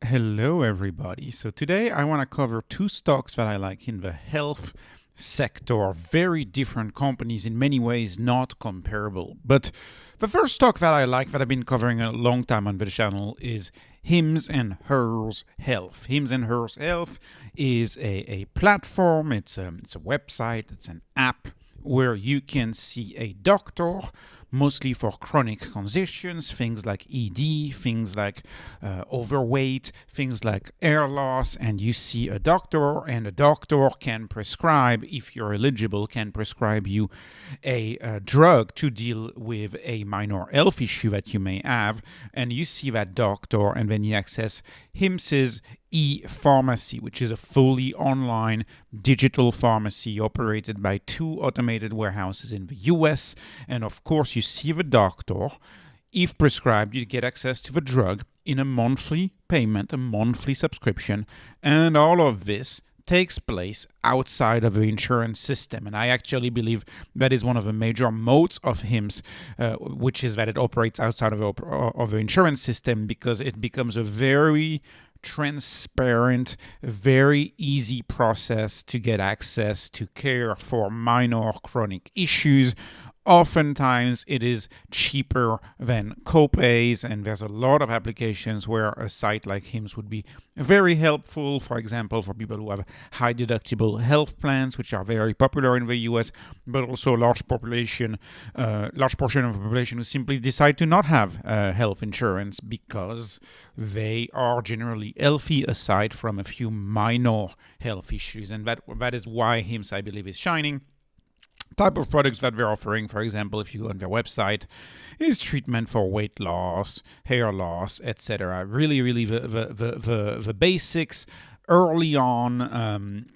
Hello, everybody. So today I want to cover two stocks that I like in the health sector. Very different companies, in many ways not comparable. But the first stock that I like that I've been covering a long time on the channel is Hims and Hers Health. Hims and Hers Health is a platform. It's a website. It's an app where you can see a doctor, mostly for chronic conditions, things like ED, things like overweight, things like hair loss, and you see a doctor, and a doctor can prescribe, if you're eligible, can prescribe you a drug to deal with a minor health issue that you may have, and you see that doctor, and then you access Hims's e-pharmacy, which is a fully online digital pharmacy operated by two automated warehouses in the US. And of course, you see the doctor. If prescribed, you get access to the drug in a monthly payment, a monthly subscription. And all of this takes place outside of the insurance system. And I actually believe that is one of the major moats of Hims, which is that it operates outside of the insurance system, because it becomes a very transparent, very easy process to get access to care for minor chronic issues. Oftentimes, it is cheaper than copays, and there's a lot of applications where a site like Hims would be very helpful. For example, for people who have high deductible health plans, which are very popular in the US, but also a large portion of the population who simply decide to not have health insurance because they are generally healthy, aside from a few minor health issues, and that is why Hims, I believe, is shining. Type of products that they're offering, for example, if you go on their website, is treatment for weight loss, hair loss, etc. Really the basics early on.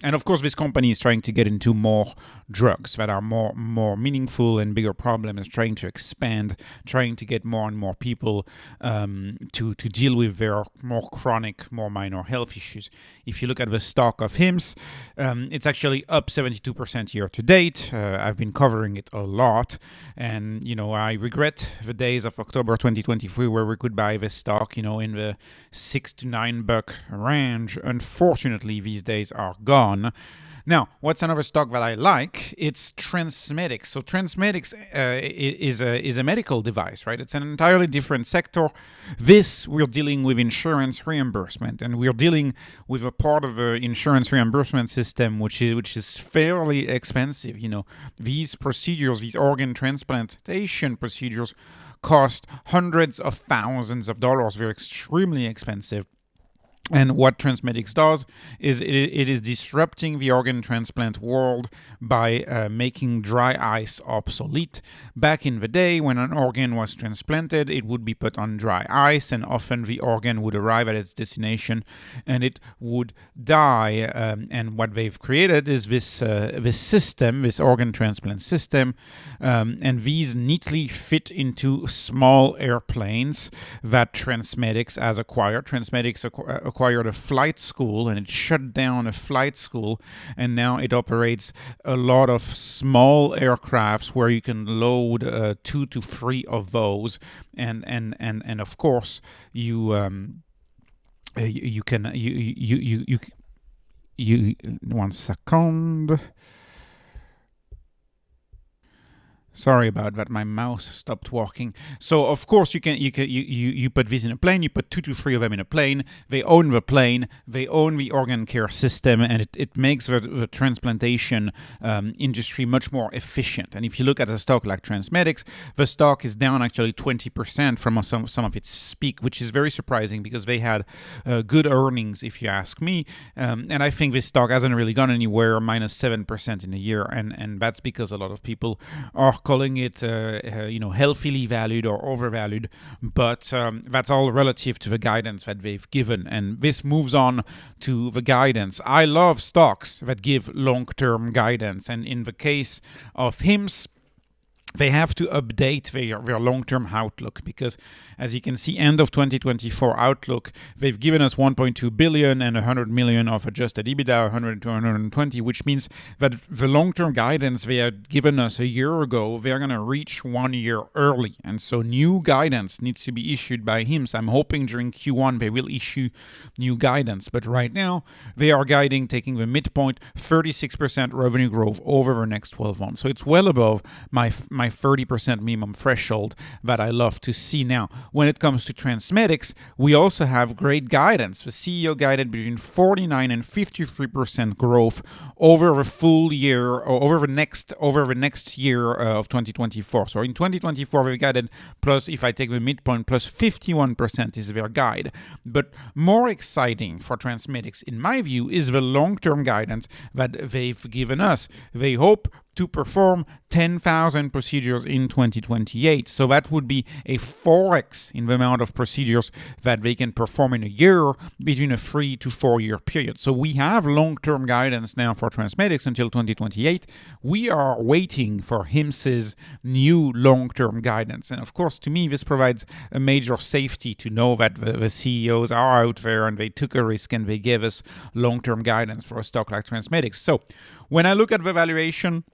And of course, this company is trying to get into more drugs that are more meaningful and bigger problems, trying to expand, trying to get more and more people to deal with their more chronic, more minor health issues. If you look at the stock of Hims, it's actually up 72% year to date. I've been covering it a lot, and I regret the days of October 2023 where we could buy this stock in the $6 to $9 range. Unfortunately, these days are gone. Now, what's another stock that I like? It's TransMedics. So TransMedics is a medical device, right? It's an entirely different sector. We're dealing with insurance reimbursement, and we're dealing with a part of the insurance reimbursement system which is fairly expensive. These procedures, these organ transplantation procedures, cost hundreds of thousands of dollars. They're extremely expensive. And what TransMedics does is it is disrupting the organ transplant world by making dry ice obsolete. Back in the day, when an organ was transplanted, it would be put on dry ice, and often the organ would arrive at its destination and it would die. And what they've created is this system, this organ transplant system, and these neatly fit into small airplanes that TransMedics has acquired. TransMedics acquired a flight school, and it shut down a flight school, and now it operates a lot of small aircrafts where you can load 2 to 3 of those, and of course you can 1 second. Sorry about that. My mouse stopped working. So of course you put this in a plane. You put 2 to 3 of them in a plane. They own the plane. They own the organ care system, and it makes the transplantation industry much more efficient. And if you look at a stock like TransMedics, the stock is down actually 20% from some of its peak, which is very surprising because they had good earnings, if you ask me. And I think this stock hasn't really gone anywhere, minus 7% in a year, and that's because a lot of people are calling it healthily valued or overvalued, but that's all relative to the guidance that they've given. And this moves on to the guidance. I love stocks that give long-term guidance, and in the case of Hims, they have to update their long-term outlook, because as you can see, end of 2024 outlook, they've given us 1.2 billion and 100 million of adjusted EBITDA, 100 to 120, which means that the long-term guidance they had given us a year ago, they're going to reach 1 year early. And so new guidance needs to be issued by Hims. I'm hoping during Q1 they will issue new guidance. But right now, they are guiding, taking the midpoint, 36% revenue growth over the next 12 months. So it's well above my 30% minimum threshold that I love to see. Now, when it comes to TransMedics, we also have great guidance. The CEO guided between 49 and 53% growth over the full year, or over the next year of 2024. So in 2024, we guided plus, if I take the midpoint, plus 51% is their guide. But more exciting for TransMedics, in my view, is the long-term guidance that they've given us. They hope to perform 10,000 procedures in 2028. So that would be a 4x in the amount of procedures that they can perform in a year between a 3 to 4 year period. So we have long-term guidance now for TransMedics until 2028. We are waiting for Hims's new long-term guidance. And of course, to me, this provides a major safety to know that the CEOs are out there and they took a risk and they gave us long-term guidance for a stock like TransMedics. So when I look at the valuation,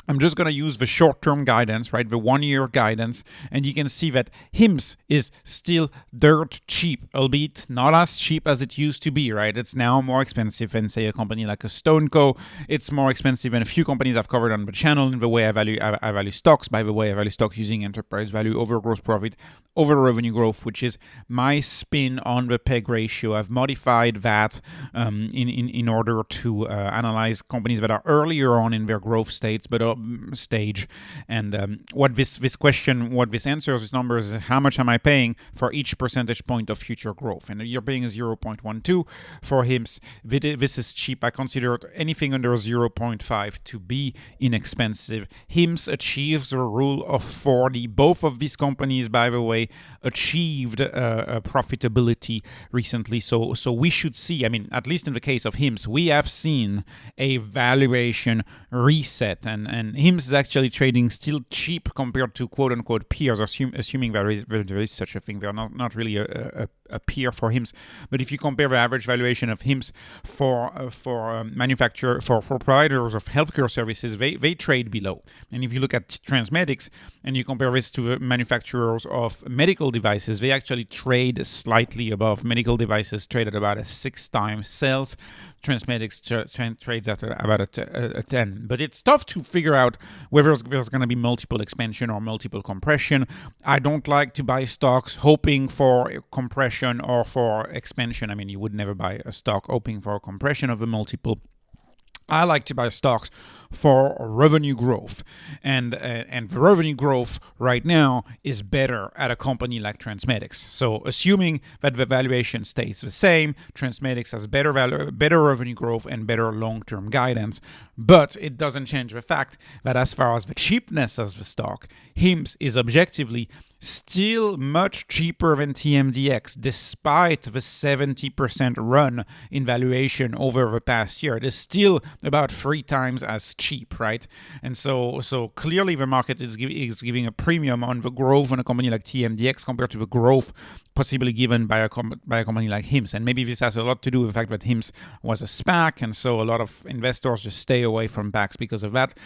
I'm just going to use the short-term guidance, right? The 1 year guidance. And you can see that Hims is still dirt cheap, albeit not as cheap as it used to be, right? It's now more expensive than, say, a company like a StoneCo. It's more expensive than a few companies I've covered on the channel in the way I value stocks. By the way, I value stocks using enterprise value over gross profit over revenue growth, which is my spin on the PEG ratio. I've modified that in order to analyze companies that are earlier on in their growth stage. And what this answers, this number is how much am I paying for each percentage point of future growth. And you're paying 0.12 for Hims. This is cheap. I consider anything under 0.5 to be inexpensive. Hims achieves the rule of 40. Both of these companies, by the way, achieved profitability recently. So we should see, I mean, at least in the case of Hims, we have seen a valuation reset. And Hims is actually trading still cheap compared to quote-unquote peers, assuming there is such a thing. They're not really a peer for Hims. But if you compare the average valuation of Hims for providers of healthcare services, they trade below. And if you look at TransMedics and you compare this to the manufacturers of medical devices, they actually trade slightly above. Medical devices trade at about a 6 times sales. TransMedics trades at about a 10. But it's tough to figure out whether there's going to be multiple expansion or multiple compression. I don't like to buy stocks hoping for compression or for expansion. I mean, you would never buy a stock hoping for a compression of the multiple. I like to buy stocks for revenue growth, and the revenue growth right now is better at a company like TransMedics. So assuming that the valuation stays the same, TransMedics has better revenue growth and better long-term guidance, but it doesn't change the fact that as far as the cheapness of the stock, Hims is objectively still much cheaper than TMDX, despite the 70% run in valuation over the past year. It is still about 3 times as cheap, right? And so clearly the market is giving a premium on the growth on a company like TMDX compared to the growth possibly given by a company like Hims. And maybe this has a lot to do with the fact that Hims was a SPAC, and so a lot of investors just stay away from SPACs because of that.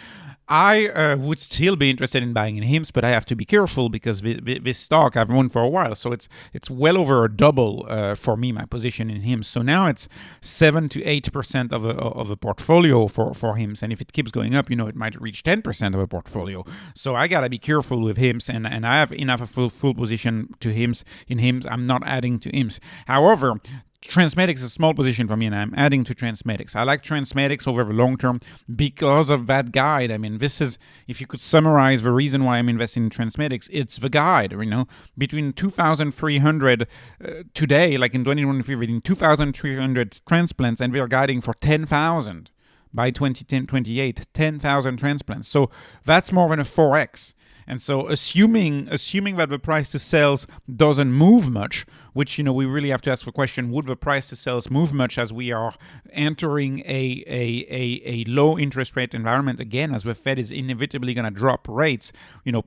I would still be interested in buying in Hims, but I have to be careful because this stock I've owned for a while, so it's well over a double for me, my position in Hims. So now it's 7 to 8% of the portfolio for Hims, and if it keeps going up, it might reach 10% of a portfolio. So I gotta be careful with Hims, and I have enough of full position to Hims. In Hims, I'm not adding to Hims. However, TransMedics is a small position for me, and I'm adding to TransMedics. I like TransMedics over the long term because of that guide. I mean, this is, if you could summarize the reason why I'm investing in TransMedics, it's the guide. Between 2,300 today, like in 2023, between 2,300 transplants, and we are guiding for 10,000 by 2028, 10,000 transplants. So that's more than a 4x. And so assuming that the price to sales doesn't move much, which, we really have to ask the question, would the price to sales move much as we are entering a low interest rate environment again, as the Fed is inevitably going to drop rates?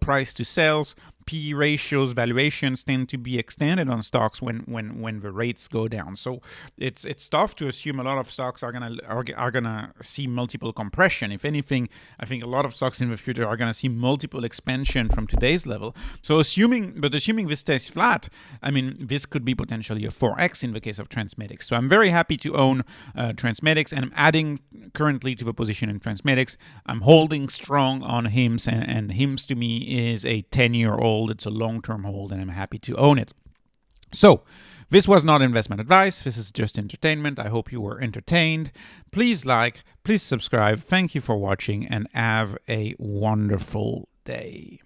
Price to sales, PE ratios, valuations tend to be extended on stocks when the rates go down. So it's tough to assume a lot of stocks are gonna see multiple compression. If anything, I think a lot of stocks in the future are gonna see multiple expansion from today's level. So assuming this stays flat, this could be potentially a 4x in the case of TransMedics. So I'm very happy to own TransMedics, and I'm adding currently to the position in TransMedics. I'm holding strong on Hims, and Hims to me is a 10-year-old. It's a long-term hold, and I'm happy to own it. So this was not investment advice. This is just entertainment. I hope you were entertained. Please like, please subscribe. Thank you for watching, and have a wonderful day.